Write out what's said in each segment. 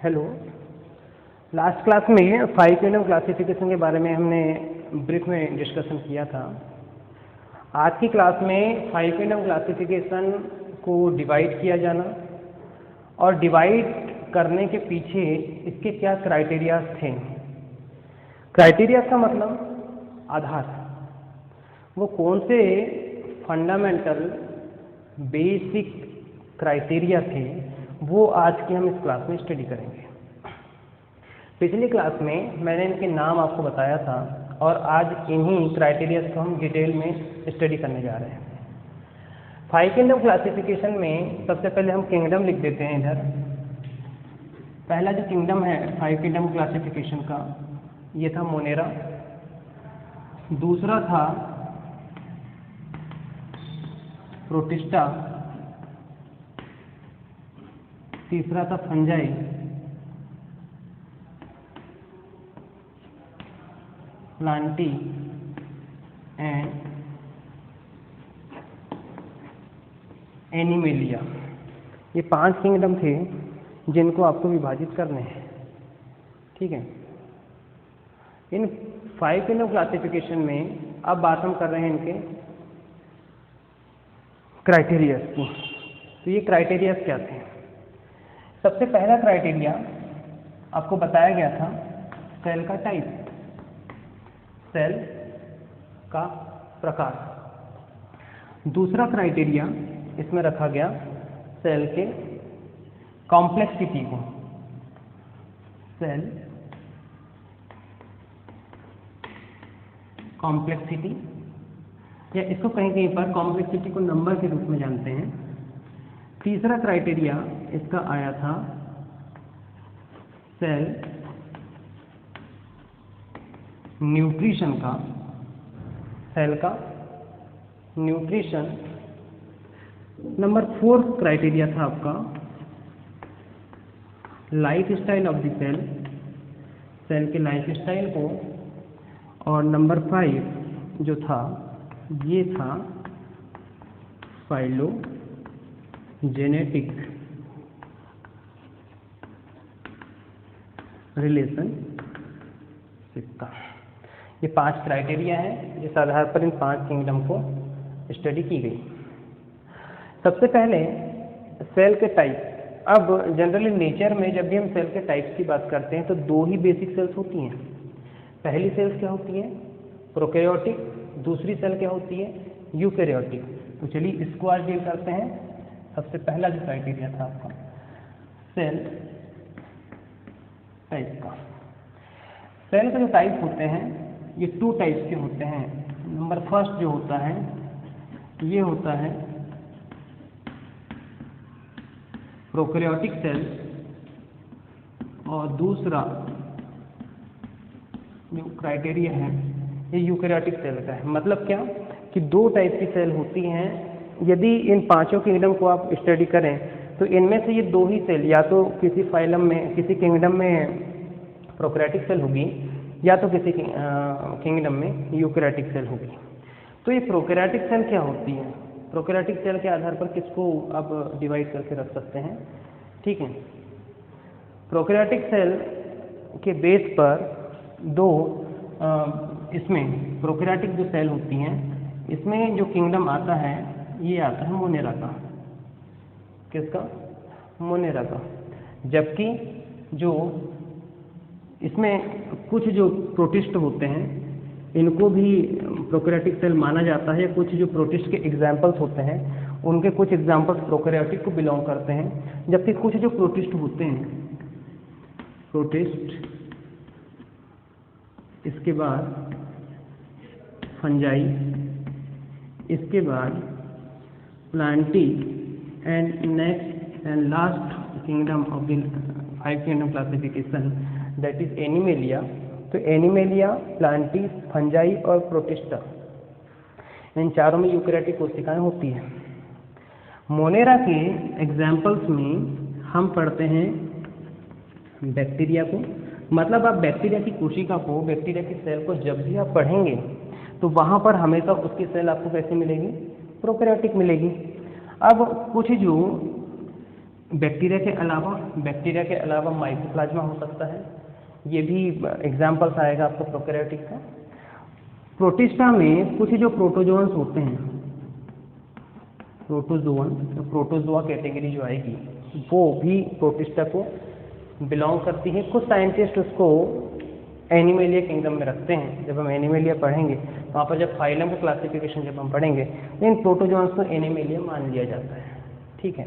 Hello. Last class में 5 kingdom classification के बारे में हमने ब्रीफ में डिस्कशन किया था। आज की क्लास में 5 किंगडम क्लासिफिकेशन को डिवाइड किया जाना और डिवाइड करने के पीछे इसके क्या क्राइटेरियाज थे। क्राइटेरिया का मतलब आधार, वो कौन से फंडामेंटल बेसिक क्राइटेरिया थे, वो आज की हम इस क्लास में स्टडी करेंगे। पिछली क्लास में मैंने इनके नाम आपको बताया था और आज इन्हीं क्राइटेरिया को हम डिटेल में स्टडी करने जा रहे हैं। 5 किंगडम क्लासिफिकेशन में सबसे पहले हम किंगडम लिख देते हैं इधर। पहला जो किंगडम है 5 किंगडम क्लासिफिकेशन का, ये था मोनेरा। दूसरा था प्रोटिस्टा। तीसरा था फंजाई। Plantae and animalia. ये 5 किंगडम थे जिनको आपको विभाजित करने हैं। ठीक है। इन 5 किंगडम क्लासिफिकेशन में अब बात हम कर रहे हैं इनके क्राइटेरियाज की। तो ये क्राइटेरियाज क्या थे? सबसे पहला क्राइटेरिया आपको बताया गया था सेल का टाइप, सेल का प्रकार। दूसरा क्राइटेरिया इसमें रखा गया सेल के कॉम्प्लेक्सिटी को, सेल कॉम्प्लेक्सिटी, या इसको कहीं कहीं पर कॉम्प्लेक्सिटी को नंबर के रूप में जानते हैं। तीसरा क्राइटेरिया इसका आया था सेल न्यूट्रिशन का, सेल का न्यूट्रिशन। नंबर 4 क्राइटेरिया था आपका lifestyle of the cell, cell के लाइफ स्टाइल को। और नंबर 5 जो था ये था फाइलोजेनेटिक रिलेशनशिप का। ये 5 क्राइटेरिया हैं जिस आधार पर इन 5 किंगडम को स्टडी की गई। सबसे पहले सेल के टाइप। अब जनरली नेचर में जब भी हम सेल के टाइप्स की बात करते हैं तो 2 ही बेसिक सेल्स होती हैं। पहली सेल्स क्या होती है? प्रोकैरियोटिक। दूसरी सेल क्या होती है? यूकैरियोटिक। तो चलिए इसको आज डील करते हैं। सबसे पहला जो क्राइटेरिया था आपका सेल टाइप का। सेल के जो टाइप होते हैं ये 2 टाइप्स के होते हैं। नंबर 1 जो होता है ये होता है प्रोकैरियोटिक सेल, और दूसरा जो क्राइटेरिया है ये यूकैरियोटिक सेल का है। मतलब क्या कि 2 टाइप की सेल होती हैं। यदि इन 5 किंगडम को आप स्टडी करें तो इनमें से ये 2 ही सेल, या तो किसी फाइलम में, किसी किंगडम में प्रोकैरियोटिक सेल होगी, या तो किसी किंगडम में यूकैरियोटिक सेल होगी। तो ये प्रोकैरियोटिक सेल क्या होती है? प्रोकैरियोटिक सेल के आधार पर किसको आप डिवाइड करके रख सकते हैं। ठीक है। प्रोकैरियोटिक सेल के बेस पर 2 इसमें प्रोकैरियोटिक जो सेल होती हैं इसमें जो किंगडम आता है ये आता है मोनेरा का। किसका? मोनेरा का। जबकि जो इसमें कुछ जो प्रोटिस्ट होते हैं इनको भी प्रोकैरियोटिक सेल माना जाता है। कुछ जो प्रोटिस्ट के एग्जाम्पल्स होते हैं उनके कुछ एग्जाम्पल्स प्रोकैरियोटिक को बिलोंग करते हैं। जबकि कुछ जो प्रोटिस्ट होते हैं, प्रोटिस्ट, इसके बाद फंजाई, इसके बाद Plantae, and next and last kingdom of the 5 kingdom classification that is animalia. तो एनिमेलिया, प्लांटी, फंजाई और प्रोटिस्टा, इन चारों में यूकैरियोटिक कोशिकाएं होती हैं। मोनेरा के एग्जाम्पल्स में हम पढ़ते हैं बैक्टीरिया को। मतलब आप बैक्टीरिया की कोशिका को, बैक्टीरिया की सेल को जब भी आप पढ़ेंगे तो वहाँ पर हमेशा उसकी सेल आपको कैसे मिलेगी? प्रोकैरियोटिक मिलेगी। अब कुछ जो बैक्टीरिया के अलावा माइकोप्लाज्मा हो सकता है, ये भी एग्जाम्पल्स आएगा आपको प्रोकैरियोटिक का। प्रोटिस्टा में कुछ जो प्रोटोजोन्स होते हैं, प्रोटोजोआ कैटेगरी जो आएगी वो भी प्रोटिस्टा को बिलोंग करती है। कुछ साइंटिस्ट उसको एनिमेलिया किंगडम में रखते हैं। जब हम एनिमेलिया पढ़ेंगे वहाँ पर जब फाइलम का क्लासिफिकेशन जब हम पढ़ेंगे तो इन प्रोटोजोन्स को एनिमेलिया मान लिया जाता है। ठीक है।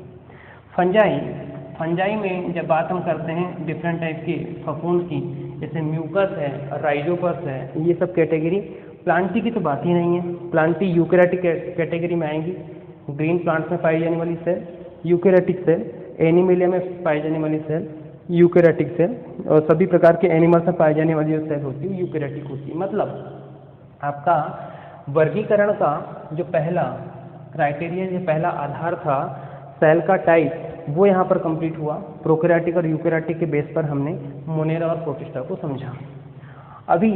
फंजाई में जब बात हम करते हैं डिफरेंट टाइप के फफूंद की, जैसे म्यूकस है, राइजोपस है, ये सब कैटेगरी। प्लांटी की तो बात ही नहीं है, प्लांटी यूकैरियोटिक कैटेगरी में आएंगी। ग्रीन प्लांट्स में पाई जाने वाली सेल यूकैरियोटिक सेल, एनिमेलिया में पाई जाने वाली सेल यूकैरियोटिक सेल, और सभी प्रकार के एनिमल्स में पाई जाने वाली जो सेल होती है यूकैरियोटिक होती है। मतलब आपका वर्गीकरण का जो पहला क्राइटेरिया, जो पहला आधार था सेल का टाइप, वो यहाँ पर कंप्लीट हुआ। प्रोकैरियोटिक और यूकैरियोटिक के बेस पर हमने मोनेरा और प्रोटिस्टा को समझा। अभी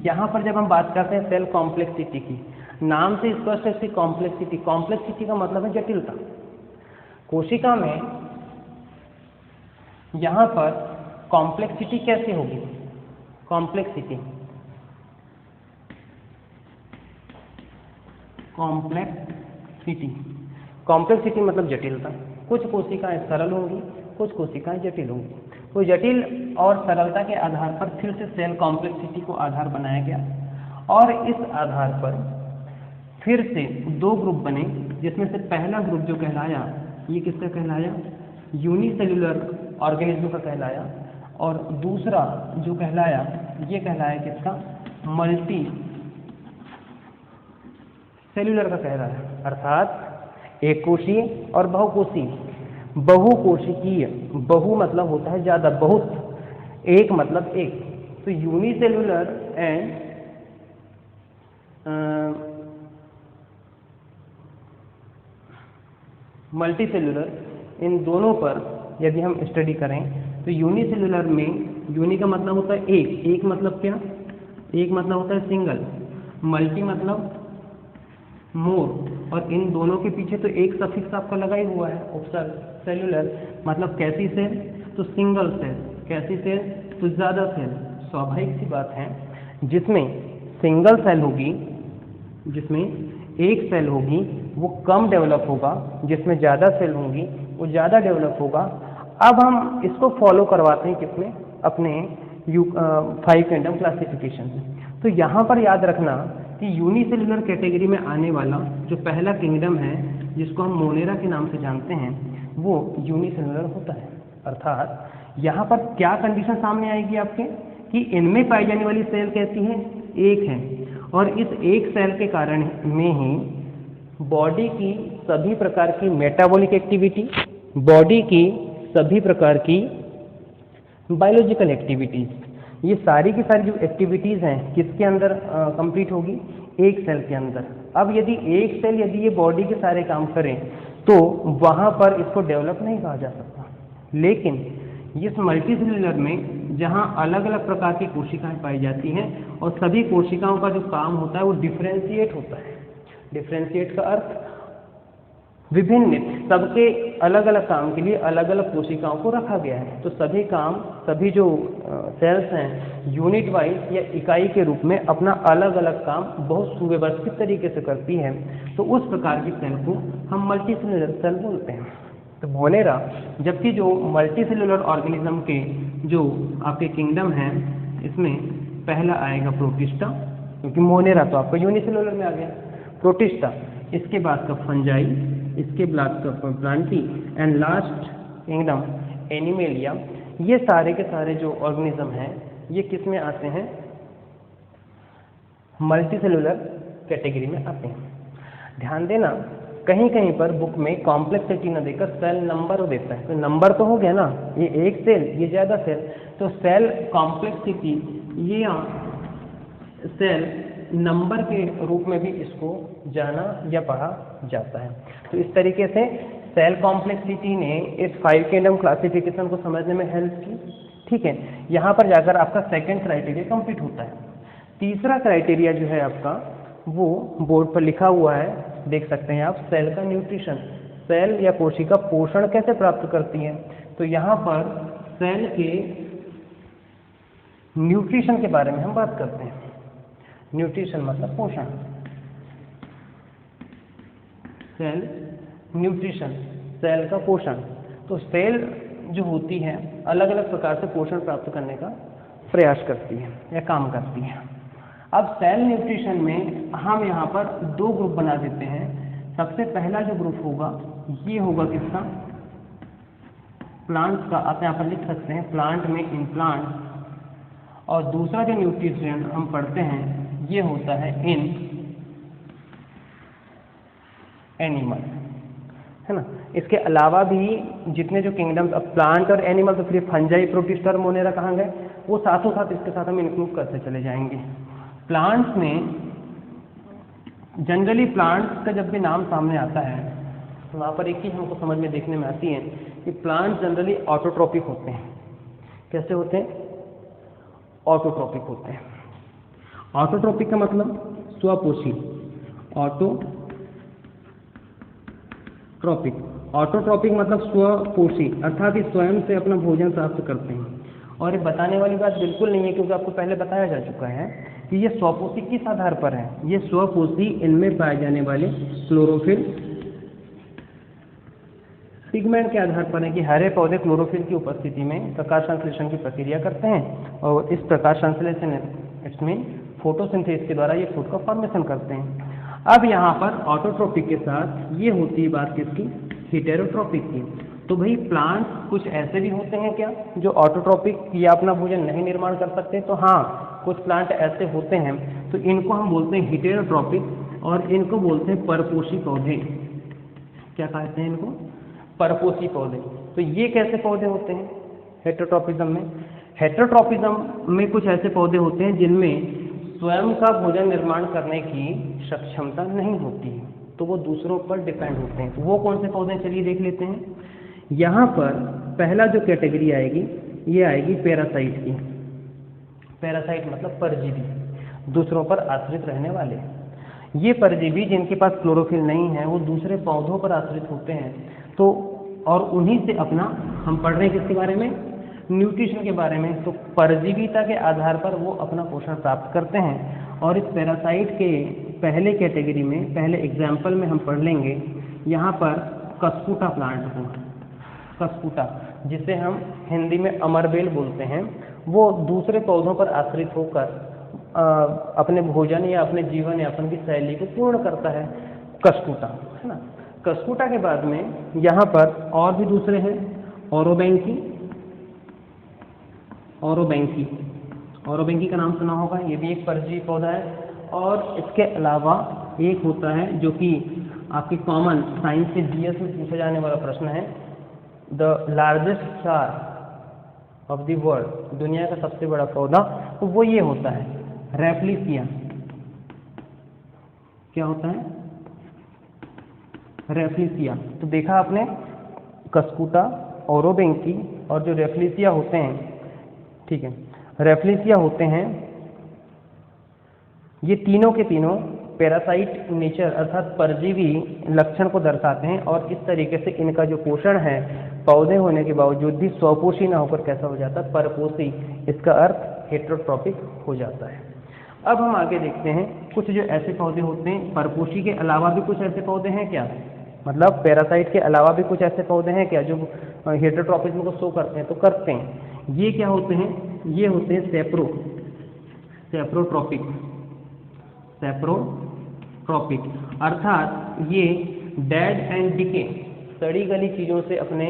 यहाँ पर जब हम बात करते हैं सेल कॉम्प्लेक्सिटी की, नाम से स्पष्ट है इसकी कॉम्प्लेक्सिटी। कॉम्प्लेक्सिटी का मतलब है जटिलता। कोशिका में यहाँ पर कॉम्प्लेक्सिटी कैसे होगी? कॉम्प्लेक्सिटी मतलब जटिलता। कुछ कोशिकाएं सरल होंगी, कुछ कोशिकाएं जटिल होंगी। तो जटिल और सरलता के आधार पर फिर से सेल कॉम्प्लेक्सिटी को आधार बनाया गया, और इस आधार पर फिर से दो ग्रुप बने, जिसमें से पहला ग्रुप जो कहलाया, ये किसका कहलाया? यूनिसेल्युलर ऑर्गेनिज्म का कहलाया, और दूसरा जो कहलाया ये कहलाया किसका? मल्टी सेल्युलर का कहलाया। अर्थात एक कोशीय और बहुकोशीय। बहुकोशिकीय, बहु मतलब होता है ज्यादा, बहुत, एक मतलब एक। तो यूनिसेल्युलर एंड मल्टीसेल्युलर, इन दोनों पर यदि हम स्टडी करें तो यूनिसेल्युलर में यूनि का मतलब होता है एक, एक मतलब क्या? एक मतलब होता है सिंगल, मल्टी मतलब मोर, और इन दोनों के पीछे तो एक सफिक्स आपका लगा ही हुआ है, उपसर्ग। सेल्युलर मतलब कैसी सेल? तो सिंगल सेल। कैसी सेल? तो ज्यादा सेल। स्वाभाविक सी बात है, जिसमें सिंगल सेल होगी, जिसमें एक सेल होगी वो कम डेवलप होगा, जिसमें ज़्यादा सेल होंगी वो ज़्यादा डेवलप होगा। अब हम इसको फॉलो करवाते हैं किसमें? अपने 5 किंगडम क्लासिफिकेशन में। तो यहाँ पर याद रखना कि यूनिसेल्युलर कैटेगरी में आने वाला जो पहला किंगडम है, जिसको हम मोनेरा के नाम से जानते हैं, वो यूनिसेल्युलर होता है। अर्थात यहाँ पर क्या कंडीशन सामने आएगी आपके कि इनमें पाई जाने वाली सेल कैसी है? एक है, और इस एक सेल के कारण में ही बॉडी की सभी प्रकार की मेटाबॉलिक एक्टिविटी, बॉडी की सभी प्रकार की बायोलॉजिकल एक्टिविटीज, ये सारी की सारी जो एक्टिविटीज़ हैं किसके अंदर कंप्लीट होगी? एक सेल के अंदर। अब यदि एक सेल यदि ये बॉडी के सारे काम करें तो वहाँ पर इसको डेवलप नहीं कहा जा सकता। लेकिन इस मल्टीसेल्युलर में जहाँ अलग अलग प्रकार की कोशिकाएं पाई जाती हैं और सभी कोशिकाओं का जो काम होता है वो डिफरेंशिएट होता है। डिफरेंशिएट का अर्थ विभिन्न, सबके अलग अलग काम के लिए अलग अलग कोशिकाओं को रखा गया है। तो सभी काम, सभी जो सेल्स हैं यूनिट वाइज या इकाई के रूप में अपना अलग अलग काम बहुत सुव्यवस्थित तरीके से करती है। तो उस प्रकार की सेल को हम मल्टीसेल्युलर सेल बोलते हैं। तो मोनेरा, जबकि जो मल्टीसेल्युलर ऑर्गेनिज्म के जो आपके किंगडम हैं, इसमें पहला आएगा प्रोटिस्टा, क्योंकि मोनेरा तो आपका यूनिसेल्युलर में आ गया। प्रोटिस्टा, इसके बाद का फंजाई, इसके बाद का Plantae, and last kingdom animalia. ये सारे के सारे जो ऑर्गेनिज्म हैं ये किस में आते हैं? मल्टीसेल्युलर कैटेगरी में आते हैं। ध्यान देना, कहीं कहीं पर बुक में कॉम्प्लेक्सिटी न देकर सेल नंबर देता है। तो नंबर तो हो गया ना, ये एक सेल, ये ज़्यादा सेल, तो सेल कॉम्प्लेक्सिटी ये सेल नंबर के रूप में भी इसको जाना या पढ़ा जाता है। तो इस तरीके से सेल कॉम्प्लेक्सिटी ने इस 5 किंगडम क्लासिफिकेशन को समझने में हेल्प की। ठीक है, यहाँ पर जाकर आपका सेकंड क्राइटेरिया कंप्लीट होता है। तीसरा क्राइटेरिया जो है आपका वो बोर्ड पर लिखा हुआ है, देख सकते हैं आप, सेल का न्यूट्रिशन। सेल या कोशिका पोषण कैसे प्राप्त करती है, तो यहाँ पर सेल के न्यूट्रिशन के बारे में हम बात करते हैं। न्यूट्रिशन मतलब पोषण, सेल न्यूट्रिशन, सेल का पोषण। तो सेल जो होती है अलग अलग प्रकार से पोषण प्राप्त करने का प्रयास करती है या काम करती है। अब सेल न्यूट्रिशन में हम यहाँ पर दो ग्रुप बना देते हैं। सबसे पहला जो ग्रुप होगा ये होगा किसका, प्लांट्स का। आप यहाँ पर लिख सकते हैं प्लांट में इन प्लांट। और दूसरा जो न्यूट्रिशन हम पढ़ते हैं ये होता है इन एनिमल, है ना। इसके अलावा भी जितने जो किंगडम्स, अब प्लांट और एनिमल तो फिर फंजाई, प्रोटिस्टा, मोनेरा कहाँ गए, वो साथों साथ इसके साथ हम इंक्लूड करते चले जाएंगे। प्लांट्स में जनरली प्लांट्स का जब भी नाम सामने आता है तो वहाँ पर एक चीज हमको समझ में देखने में आती है कि प्लांट्स जनरली ऑटोट्रोपिक होते हैं। कैसे होते हैं, ऑटोट्रोपिक होते हैं। ऑटोट्रोपिक का मतलब स्वपोषी, ऑटोट्रोपिक। ऑटोट्रोपिक मतलब स्वपोषी, अर्थात ये स्वयं से अपना भोजन प्राप्त करते हैं। और ये बताने वाली बात बिल्कुल नहीं है, क्योंकि आपको पहले बताया जा चुका है कि ये स्वपोषी किस आधार पर है। ये स्वपोषी इनमें पाए जाने वाले क्लोरोफिल पिगमेंट के आधार पर है कि हरे पौधे क्लोरोफिल की उपस्थिति में प्रकाश संश्लेषण की प्रक्रिया करते हैं, और इस प्रकाश संश्लेषण इसमें फोटोसिंथेसिस के द्वारा ये फूड का फॉर्मेशन करते हैं। अब यहाँ पर ऑटोट्रोपिक के साथ ये होती है बात किसकी, हेटेरोट्रोपिक की। तो भाई प्लांट्स कुछ ऐसे भी होते हैं क्या जो ऑटोट्रोपिक या अपना भोजन नहीं निर्माण कर सकते, तो हाँ कुछ प्लांट ऐसे होते हैं। तो इनको हम बोलते हैं हेटेरोट्रोपिक और इनको बोलते हैं परपोषी पौधे। क्या कहते हैं इनको, परपोषी पौधे। तो ये कैसे पौधे होते हैं हेटेरोट्रोपिज्म में, हेटेरोट्रोपिज्म में कुछ ऐसे पौधे होते हैं जिनमें स्वयं का भोजन निर्माण करने की सक्षमता नहीं होती है, तो वो दूसरों पर डिपेंड होते हैं। तो वो कौन से पौधे, चलिए देख लेते हैं। यहाँ पर पहला जो कैटेगरी आएगी ये आएगी पैरासाइट की। पैरासाइट मतलब परजीवी, दूसरों पर आश्रित रहने वाले। ये परजीवी जिनके पास क्लोरोफिल नहीं है वो दूसरे पौधों पर आश्रित होते हैं। तो और उन्हीं से अपना, हम पढ़ रहे हैं किसके बारे में, न्यूट्रिशन के बारे में। तो परजीविता के आधार पर वो अपना पोषण प्राप्त करते हैं। और इस पैरासाइट के पहले कैटेगरी में, पहले एग्जाम्पल में हम पढ़ लेंगे यहाँ पर कस्कुटा प्लांट को। कस्कुटा जिसे हम हिंदी में अमरबेल बोलते हैं, वो दूसरे पौधों पर आश्रित होकर अपने भोजन या अपने जीवन यापन की शैली को पूर्ण करता है, कस्कुटा, है ना। कस्कुटा के बाद में यहाँ पर और भी दूसरे हैं, ओरोबैंकी। ओरोबैंकी, ओरोबैंकी का नाम सुना होगा, ये भी एक परजीवी पौधा है। और इसके अलावा एक होता है जो कि आपके कॉमन साइंस के जीएस में पूछा जाने वाला प्रश्न है, the largest flower of the world, दुनिया का सबसे बड़ा पौधा, तो वो ये होता है रैफ्लिसिया। क्या होता है, रैफ्लिसिया। तो देखा आपने, कस्कुटा, ओरोबैंकी और जो रैफ्लिसिया होते हैं, ठीक है, रैफ्लिसिया होते हैं, ये तीनों के तीनों पैरासाइट नेचर अर्थात परजीवी लक्षण को दर्शाते हैं। और इस तरीके से इनका जो पोषण है पौधे होने के बावजूद भी स्वपोषी ना होकर कैसा हो जाता है, परपोषी। इसका अर्थ हेटेरोट्रोपिक हो जाता है। अब हम आगे देखते हैं कुछ जो ऐसे पौधे होते हैं, परपोषी के अलावा भी कुछ ऐसे पौधे हैं क्या, मतलब पैरासाइट के अलावा भी कुछ ऐसे पौधे हैं क्या जो हेटेरोट्रोपिज्म को शो करते हैं, तो करते हैं। ये क्या होते हैं, ये होते हैं सेप्रोट्रोपिक। सेप्रोट्रोपिक अर्थात ये डेड एंड डिके, सड़ी गली चीज़ों से अपने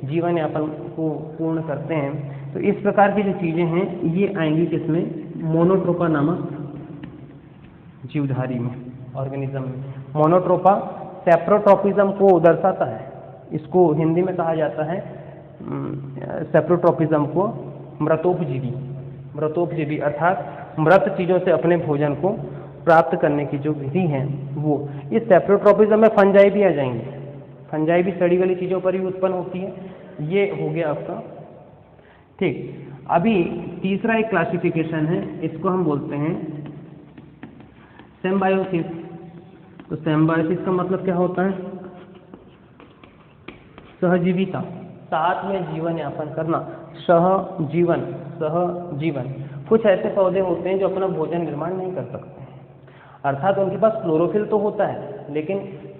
जीवन यापन को पूर्ण करते हैं। तो इस प्रकार की जो चीज़ें हैं ये आएंगी किसमें, मोनोट्रोपा नामक जीवधारी में, ऑर्गेनिज्म में। मोनोट्रोपा सेप्रोट्रोपिज्म को दर्शाता है, इसको हिंदी में कहा जाता है सेप्रोट्रोपिज्म को मृतोपजीवी। मृतोपजीवी अर्थात मृत चीज़ों से अपने भोजन को प्राप्त करने की जो विधि है वो। इस सेप्रोट्रोपिज्म में फंजाई भी आ जाएंगे, फंजाई भी सड़ी गली चीज़ों पर ही उत्पन्न होती है। ये हो गया आपका, ठीक। अभी तीसरा एक क्लासिफिकेशन है, इसको हम बोलते हैं सिम्बायोसिस। तो सिम्बायोसिस का मतलब क्या होता है, सहजीविता, साथ में जीवन यापन करना, सहजीवन, सहजीवन। कुछ ऐसे पौधे होते हैं जो अपना भोजन निर्माण नहीं कर सकते हैं, अर्थात उनके पास क्लोरोफिल तो होता है, लेकिन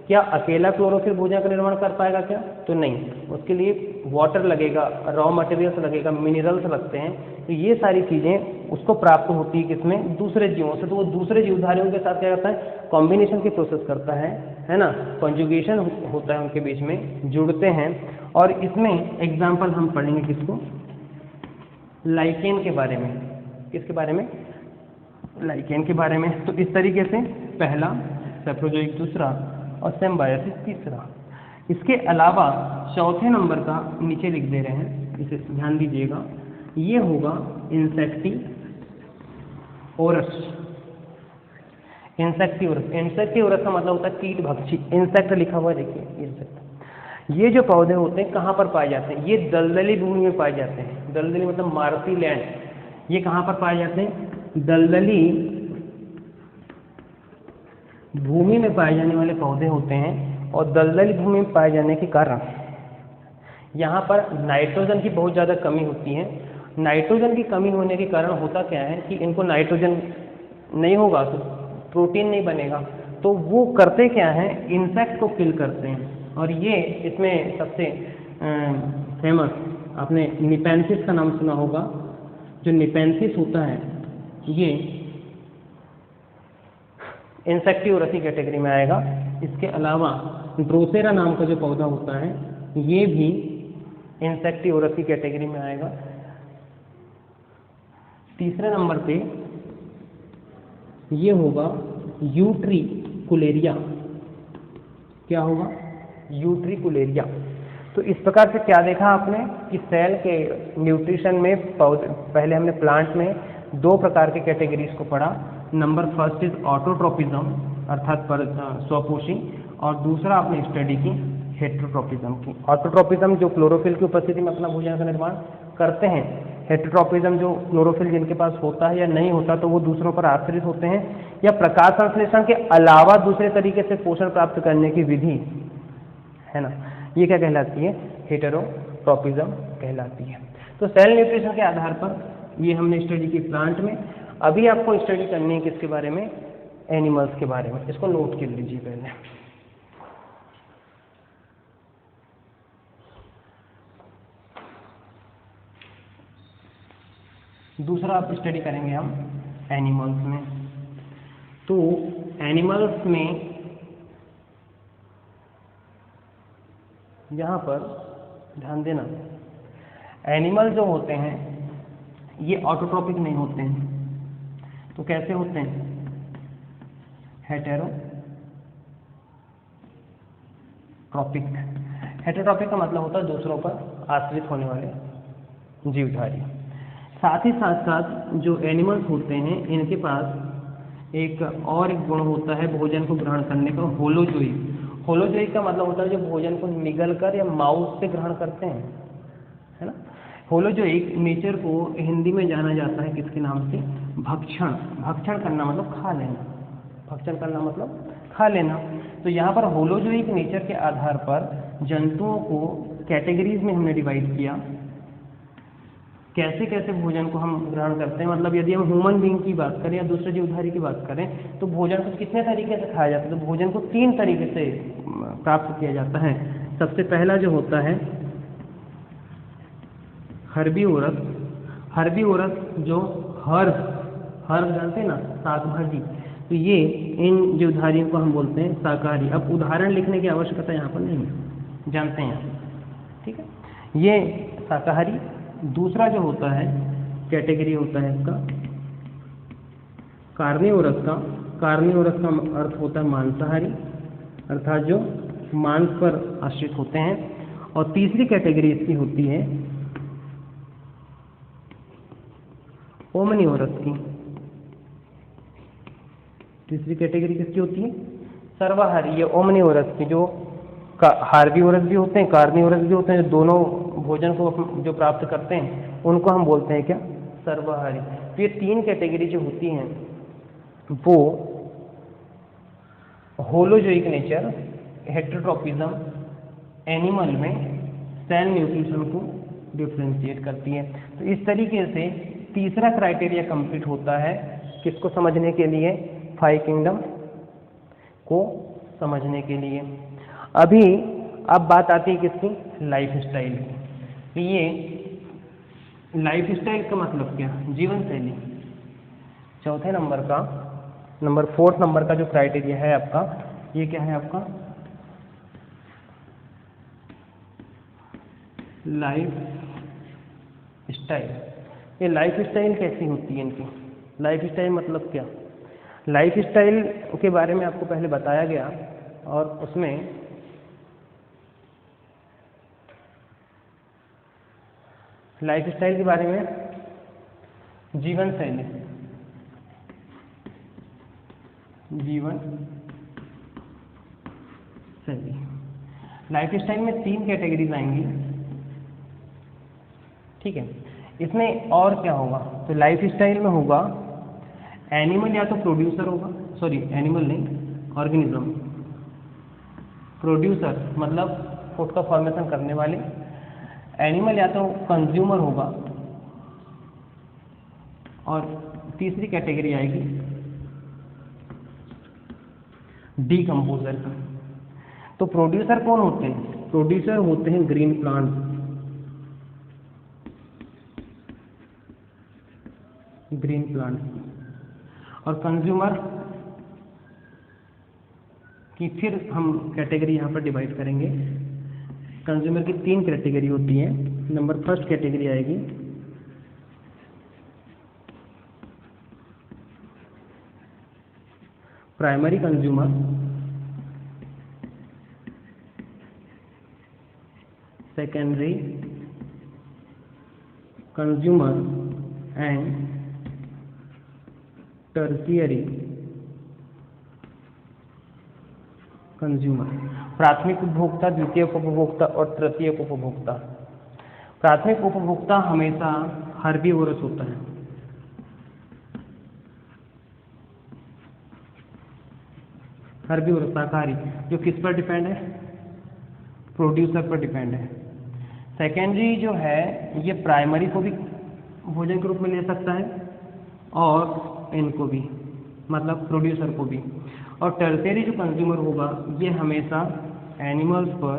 क्या अकेला क्लोरोफिल भोजन का निर्माण कर पाएगा क्या? तो नहीं, उसके लिए वाटर लगेगा, रॉ मटेरियल्स लगेगा, मिनरल्स लगते हैं। तो ये सारी चीज़ें उसको प्राप्त होती है किसमें? दूसरे जीवों से। तो वो दूसरे जीवधारियों के साथ क्या करता है? कॉम्बिनेशन की प्रोसेस करता है ना, कॉन्जुगेशन होता है उनके बीच में, जुड़ते हैं। और इसमें एग्जाम्पल हम पढ़ेंगे किसको? लाइकेन के बारे में। किसके बारे में? लाइकेन के बारे में। तो इस तरीके से पहला, सेप्रोजोइक दूसरा और सिम्बायोसिस तीसरा। इसके अलावा चौथे नंबर का नीचे लिख दे रहे हैं, इसे ध्यान दीजिएगा, ये होगा इंसेक्टिओरस। इंसेक्टिओरस, इंसेक्टिओरस का मतलब होता है कीट भक्षी। इंसेक्ट लिखा हुआ है, देखिए इंसेक्ट। ये जो पौधे होते हैं कहाँ पर पाए जाते हैं? ये दलदली भूमि में पाए जाते हैं। दलदली मतलब मार्सी लैंड। ये कहाँ पर पाए जाते हैं? दलदली भूमि में पाए जाने वाले पौधे होते हैं। और दलदली भूमि में पाए जाने के कारण यहाँ पर नाइट्रोजन की बहुत ज़्यादा कमी होती है। नाइट्रोजन की कमी होने के कारण होता क्या है कि इनको नाइट्रोजन नहीं होगा तो प्रोटीन नहीं बनेगा। तो वो करते क्या है? इंसेक्ट को किल करते हैं। और ये इसमें सबसे फेमस, आपने निपेंसिस का नाम सुना होगा। जो निपेंसिस होता है ये इंसेक्टिओरसी कैटेगरी में आएगा। इसके अलावा ड्रोसेरा नाम का जो पौधा होता है ये भी इंसेक्टिओरसी कैटेगरी में आएगा। तीसरे नंबर पे ये होगा यूट्रिकुलेरिया। क्या होगा? यूट्रिकुलेरिया। तो इस प्रकार से क्या देखा आपने कि सेल के न्यूट्रिशन में पहले हमने प्लांट में दो प्रकार के कैटेगरीज को पढ़ा। नंबर फर्स्ट इज ऑटोट्रोपिज्म, अर्थात स्वपोषी, और दूसरा आपने स्टडी की हेटेरोट्रोपिज्म की। ऑटोट्रोपिज्म जो क्लोरोफिल की उपस्थिति में अपना भोजन का निर्माण करते हैं। हेटेरोट्रोपिज्म जो क्लोरोफिल जिनके पास होता है या नहीं होता तो वो दूसरों पर आश्रित होते हैं, या प्रकाश संश्लेषण के अलावा दूसरे तरीके से पोषण प्राप्त करने की विधि है ना, ये क्या कहलाती है? हेटेरोट्रोपिज्म कहलाती है। तो सेल न्यूट्रिशन के आधार पर ये हमने स्टडी की प्लांट में। अभी आपको स्टडी करनी है किसके बारे में? एनिमल्स के बारे में। इसको नोट कर लीजिए पहले। दूसरा आप स्टडी करेंगे हम एनिमल्स में। तो एनिमल्स में यहाँ पर ध्यान देना, एनिमल जो होते हैं ये ऑटोट्रोपिक नहीं होते हैं। तो कैसे होते हैं? हेटेरोट्रोपिक। हेटेरोट्रोपिक का मतलब होता है दूसरों पर आश्रित होने वाले जीवधारी। साथ ही साथ साथ जो एनिमल्स होते हैं इनके पास एक और एक गुण होता है भोजन को ग्रहण करने का, होलोजोइक। होलोजोइक का मतलब होता है जो भोजन को निगल कर या माउथ से ग्रहण करते हैं, है ना। होलोजोइक नेचर को हिंदी में जाना जाता है किसके नाम से? भक्षण। भक्षण करना मतलब खा लेना। भक्षण करना मतलब खा लेना। तो यहाँ पर होलोजोइक नेचर के आधार पर जंतुओं को कैटेगरीज में हमने डिवाइड किया। कैसे कैसे भोजन को हम ग्रहण करते हैं, मतलब यदि हम ह्यूमन बीइंग की बात करें या दूसरे जीवधारी की बात करें तो भोजन को कितने तरीके से खाया जाता है? तो भोजन को 3 तरीके से प्राप्त किया जाता है। सबसे पहला जो होता है हर्बीवोरस। हर्बीवोरस जो हर्ब जानते हैं ना, साग भाजी, तो ये इन जीवधारियों को हम बोलते हैं शाकाहारी। अब उदाहरण लिखने की आवश्यकता यहाँ पर नहीं है, जानते हैं आप, ठीक है। ये शाकाहारी। दूसरा जो होता है कैटेगरी होता है इसका कार्निवोरस का। कार्निवोरस का अर्थ होता है मांसाहारी, अर्थात जो मांस पर आश्रित होते हैं। और तीसरी कैटेगरी इसकी होती है ओमनिवोरस की। तीसरी कैटेगरी किसकी होती है? सर्वाहारी। ये ओमनिवोरस की, जो हार्बीवोरस भी होते हैं, कार्निवोरस भी होते हैं, जो दोनों भोजन को जो प्राप्त करते हैं उनको हम बोलते हैं क्या? सर्वाहारी। तो ये 3 कैटेगरी जो होती हैं वो होलोजोइक नेचर, हेटेरोट्रोपिज्म एनिमल में सेल न्यूक्लियस को डिफ्रेंशिएट करती है। तो इस तरीके से तीसरा क्राइटेरिया कंप्लीट होता है किसको समझने के लिए, 5 किंगडम को समझने के लिए। अभी अब बात आती है किसकी, लाइफ स्टाइल की। तो ये लाइफ स्टाइल का मतलब क्या, जीवन शैली। चौथे नंबर का, फोर्थ नंबर का जो क्राइटेरिया है आपका, ये क्या है आपका, लाइफ स्टाइल। ये लाइफ स्टाइल कैसी होती है इनकी, लाइफ स्टाइल मतलब क्या। लाइफ स्टाइल के बारे में आपको पहले बताया गया और उसमें लाइफ स्टाइल के बारे में जीवन शैली, लाइफ स्टाइल में 3 कैटेगरीज आएंगी, ठीक है। इसमें और क्या होगा, तो लाइफ स्टाइल में होगा एनिमल या तो प्रोड्यूसर होगा, सॉरी एनिमल नहीं, ऑर्गेनिज्म। प्रोड्यूसर मतलब फूड का फॉर्मेशन करने वाले, एनिमल या तो कंज्यूमर होगा, और तीसरी कैटेगरी आएगी डीकम्पोजर का। तो प्रोड्यूसर कौन होते हैं, प्रोड्यूसर होते हैं ग्रीन प्लांट, और कंज्यूमर की फिर हम कैटेगरी यहाँ पर डिवाइड करेंगे। कंज्यूमर की 3 कैटेगरी होती है। नंबर फर्स्ट कैटेगरी आएगी primary consumer, secondary consumer and tertiary consumer. प्राथमिक उपभोक्ता, द्वितीयक उपभोक्ता और तृतीयक उपभोक्ता। प्राथमिक उपभोक्ता हमेशा हर्बीवोरस होता है, हर्बीवोरस शाकाहारी, जो किस पर डिपेंड है, प्रोड्यूसर पर डिपेंड है। सेकेंडरी जो है ये प्राइमरी को भी भोजन के रूप में ले सकता है और इनको भी, मतलब प्रोड्यूसर को भी। और टर्शियरी जो कंज्यूमर होगा ये हमेशा एनिमल्स पर,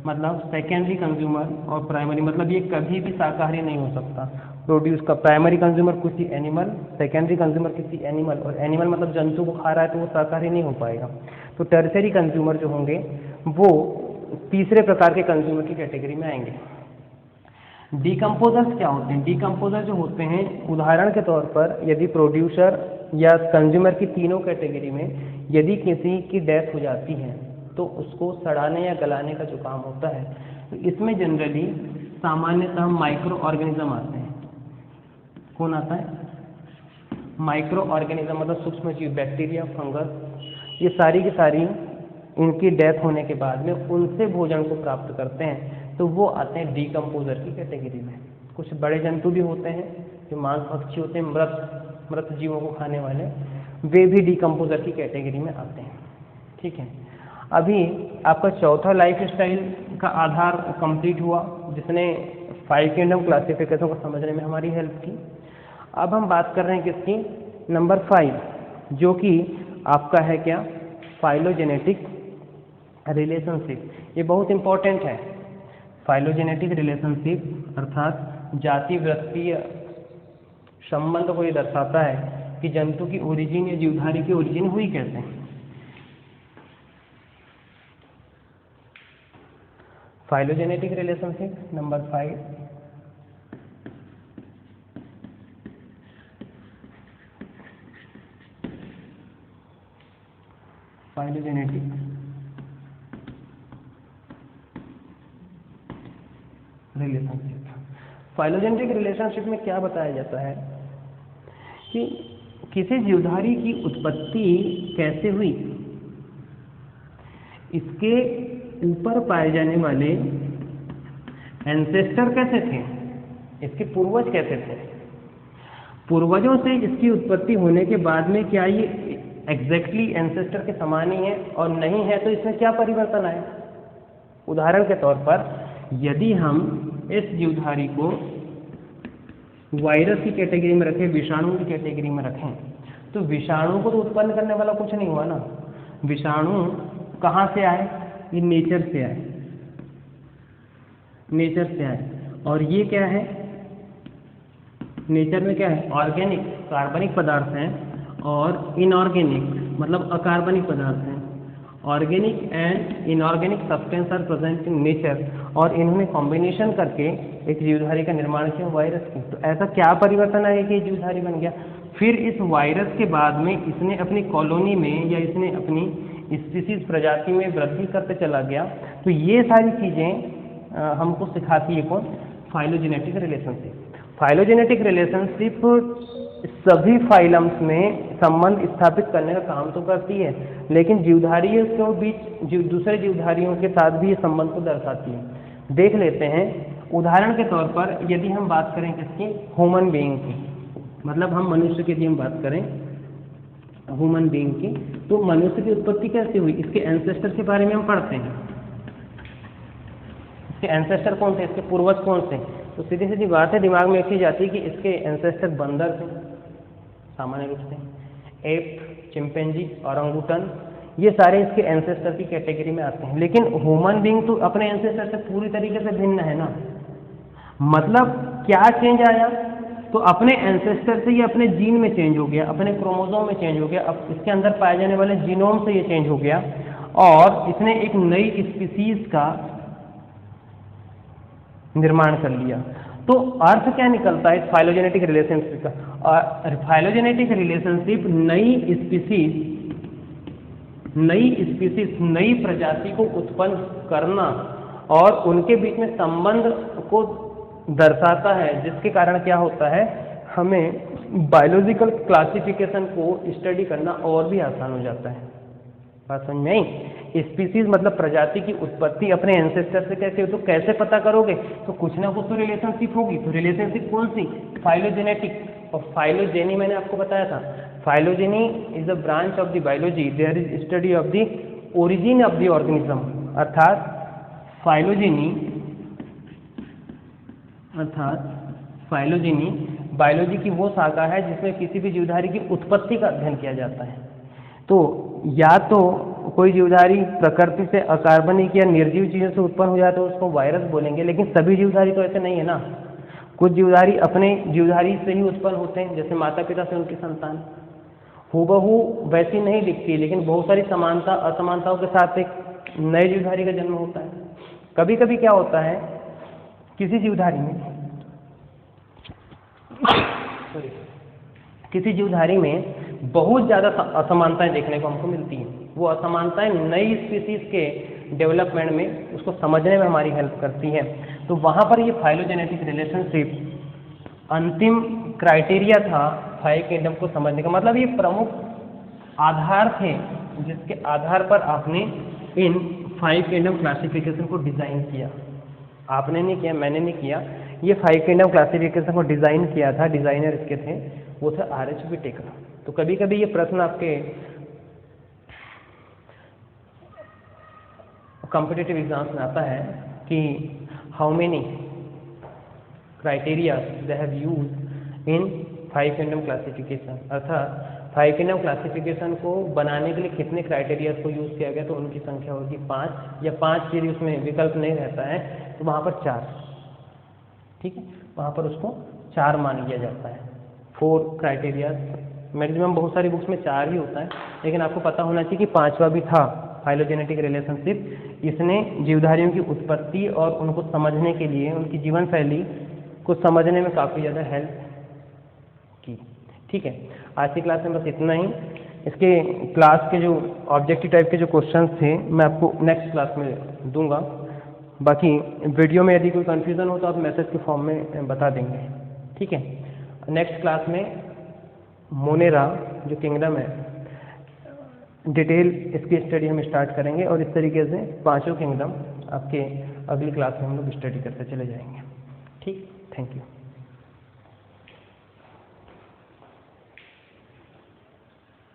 मतलब सेकेंडरी कंज्यूमर और प्राइमरी, मतलब ये कभी भी शाकाहारी नहीं हो सकता। प्रोड्यूस का प्राइमरी कंज्यूमर किसी एनिमल, सेकेंडरी कंज्यूमर किसी एनिमल, और एनिमल मतलब जंतु को खा रहा है तो वो शाकाहारी नहीं हो पाएगा। तो टर्शियरी कंज्यूमर जो होंगे वो तीसरे प्रकार के कंज्यूमर की कैटेगरी में आएंगे। डीकम्पोजर्स क्या होते हैं, डीकम्पोजर जो होते हैं, उदाहरण के तौर पर यदि प्रोड्यूसर या कंज्यूमर की तीनों कैटेगरी में यदि किसी की डेथ हो जाती है तो उसको सड़ाने या गलाने का जो काम होता है, तो इसमें जनरली सामान्यतः माइक्रो ऑर्गेनिज्म आते हैं। कौन आता है, माइक्रो ऑर्गेनिज्म, मतलब सूक्ष्म जीव, बैक्टीरिया, फंगस, ये सारी की सारी इनकी डेथ होने के बाद में उनसे भोजन को प्राप्त करते हैं, तो वो आते हैं डीकम्पोजर की कैटेगरी में। कुछ बड़े जंतु भी होते हैं जो मांसभक्षी होते हैं, मृत जीवों को खाने वाले, वे भी डीकम्पोजर की कैटेगरी में आते हैं, ठीक है। अभी आपका चौथा लाइफ स्टाइल का आधार कंप्लीट हुआ, जिसने 5 किंगडम क्लासिफिकेशन को समझने में हमारी हेल्प की। अब हम बात कर रहे हैं किसकी, नंबर 5, जो कि आपका है क्या, फाइलोजेनेटिक रिलेशनशिप। ये बहुत इंपॉर्टेंट है। फाइलोजेनेटिक रिलेशनशिप अर्थात जाति वृत्तीय संबंध को ये दर्शाता है कि जंतु की ओरिजिन या जीवधारी की ओरिजिन हुई कैसे। Phylogenetic relationship number 5, phylogenetic relationship. Phylogenetic relationship में क्या बताया जाता है कि किसी जीवधारी की उत्पत्ति कैसे हुई, इसके ऊपर पाए जाने वाले एंसेस्टर कैसे थे, इसके पूर्वज कैसे थे, पूर्वजों से इसकी उत्पत्ति होने के बाद में क्या ये एग्जैक्टली एंसेस्टर के समान ही है, और नहीं है तो इसमें क्या परिवर्तन आए। उदाहरण के तौर पर यदि हम इस जीवधारी को वायरस की कैटेगरी में रखें, विषाणु की कैटेगरी में रखें, तो विषाणु को तो उत्पन्न करने वाला कुछ नहीं हुआ ना। विषाणु कहाँ से आए? ये नेचर से आए, नेचर से आए। और ये क्या है? नेचर में क्या है? ऑर्गेनिक कार्बनिक पदार्थ हैं और इनऑर्गेनिक मतलब अकार्बनिक पदार्थ हैं। Organic and inorganic substance are present in nature, और इन्होंने कॉम्बिनेशन करके एक जीवधारी का निर्माण किया वायरस की। तो ऐसा क्या परिवर्तन आया कि जीवधारी बन गया? फिर इस वायरस के बाद में इसने अपनी कॉलोनी में या इसने अपनी स्पीसीज प्रजाति में वृद्धि करते चला गया। तो ये सारी चीज़ें हमको सिखाती है कौन? Phylogenetic relationship. फाइलोजेनेटिक रिलेशनशिप सभी फाइलम्स में संबंध स्थापित करने का काम तो करती है, लेकिन जीवधारियों के बीच दूसरे जीवधारियों के साथ भी ये संबंध को दर्शाती है। देख लेते हैं उदाहरण के तौर पर, यदि हम बात करें किसकी? ह्यूमन बीइंग की, मतलब हम मनुष्य की यदि हम बात करें ह्यूमन बीइंग की, तो मनुष्य की उत्पत्ति कैसे हुई? इसके एंसेस्टर के बारे में हम पढ़ते हैं। इसके एंसेस्टर कौन थे? इसके पूर्वज कौन थे? तो सीधी सीधी बात है, दिमाग में एक चीज आती है कि इसके एंसेस्टर बंदर थे सामान्य रूप से, एप, चिंपैंजी, ओरंगुटन, ये सारे इसके एंसेस्टर की कैटेगरी में आते हैं। लेकिन ह्यूमन बीइंग तो अपने एंसेस्टर से पूरी तरीके से भिन्न है ना। मतलब क्या चेंज आया? तो अपने एंसेस्टर से ये अपने जीन में चेंज हो गया, अपने क्रोमोसोम में चेंज हो गया, अब इसके अंदर पाए जाने वाले जीनोम से ये चेंज हो गया, और इसने एक नई स्पीसीज का निर्माण कर लिया। तो अर्थ क्या निकलता है इस फाइलोजेनेटिक रिलेशनशिप का? और फाइलोजेनेटिक रिलेशनशिप नई स्पीसीज नई प्रजाति को उत्पन्न करना और उनके बीच में संबंध को दर्शाता है, जिसके कारण क्या होता है, हमें बायोलॉजिकल क्लासिफिकेशन को स्टडी करना और भी आसान हो जाता है। बात समझ में आई? स्पीसीज मतलब प्रजाति की उत्पत्ति अपने एंसेस्टर से कैसे हो, तो कैसे पता करोगे? तो कुछ ना कुछ तो रिलेशनशिप होगी। तो रिलेशनशिप कौन सी? फाइलोजेनेटिक। और फाइलोजेनी मैंने आपको बताया था, phylogeny is a branch of the biology there is study of the origin of the organism. अर्थात फाइलोजेनी बायोलॉजी की वो शाखा है जिसमें किसी भी जीवधारी की उत्पत्ति का अध्ययन किया जाता है। तो या तो कोई जीवधारी प्रकृति से अकार्बनिक या निर्जीव चीज़ों से उत्पन्न हो जाए तो उसको वायरस बोलेंगे, लेकिन सभी जीवधारी तो ऐसे नहीं है ना। कुछ जीवधारी अपने जीवधारी से ही उत्पन्न होते हैं, जैसे माता पिता से उनकी संतान हूबहू वैसी नहीं दिखती, लेकिन बहुत सारी समानता असमानताओं के साथ एक नए जीवधारी का जन्म होता है। कभी कभी क्या होता है, किसी जीवधारी में बहुत ज़्यादा असमानताएं देखने को हमको मिलती हैं। वो असमानताएं नई स्पीसीज के डेवलपमेंट में उसको समझने में हमारी हेल्प करती हैं। तो वहाँ पर ये फाइलोजेनेटिक रिलेशनशिप अंतिम क्राइटेरिया था फाइव किंगडम को समझने का। मतलब ये प्रमुख आधार थे जिसके आधार पर आपने इन फाइव किंगडम क्लासिफिकेशन को डिज़ाइन किया। आपने नहीं किया, मैंने नहीं किया, ये फाइव किंगडम क्लासिफिकेशन को डिज़ाइन किया था, डिज़ाइनर इसके थे, वो थे RH विटेकर। तो कभी कभी ये प्रश्न आपके कॉम्पिटिटिव एग्जाम्स में आता है कि how many criteria they have used in five kingdom classification, अर्थात फाइव किंगडम क्लासिफिकेशन को बनाने के लिए कितने क्राइटेरियाज को यूज़ किया गया। तो उनकी संख्या होगी 5 या 5 यदि उसमें विकल्प नहीं रहता है तो वहाँ पर 4, ठीक है, वहाँ पर उसको 4 मान लिया जाता है। 4 क्राइटेरियाज मैक्सिमम बहुत सारी बुक्स में 4 ही होता है, लेकिन आपको पता होना चाहिए कि 5वां भी था फाइलोजेनेटिक रिलेशनशिप। इसने जीवधारियों की उत्पत्ति और उनको समझने के लिए उनकी जीवन शैली को समझने में काफ़ी ज़्यादा हेल्प की। ठीक है, आज की क्लास में बस इतना ही। इसके क्लास के जो ऑब्जेक्टिव टाइप के जो क्वेश्चंस थे मैं आपको नेक्स्ट क्लास में दूंगा। बाकी वीडियो में यदि कोई कन्फ्यूज़न हो तो आप मैसेज के फॉर्म में बता देंगे। ठीक है, नेक्स्ट क्लास में मोनेरा जो किंगडम है डिटेल इसकी स्टडी हम स्टार्ट करेंगे, और इस तरीके से 5 किंगडम आपके अगली क्लास में हम लोग स्टडी करते चले जाएंगे। ठीक, थैंक यू।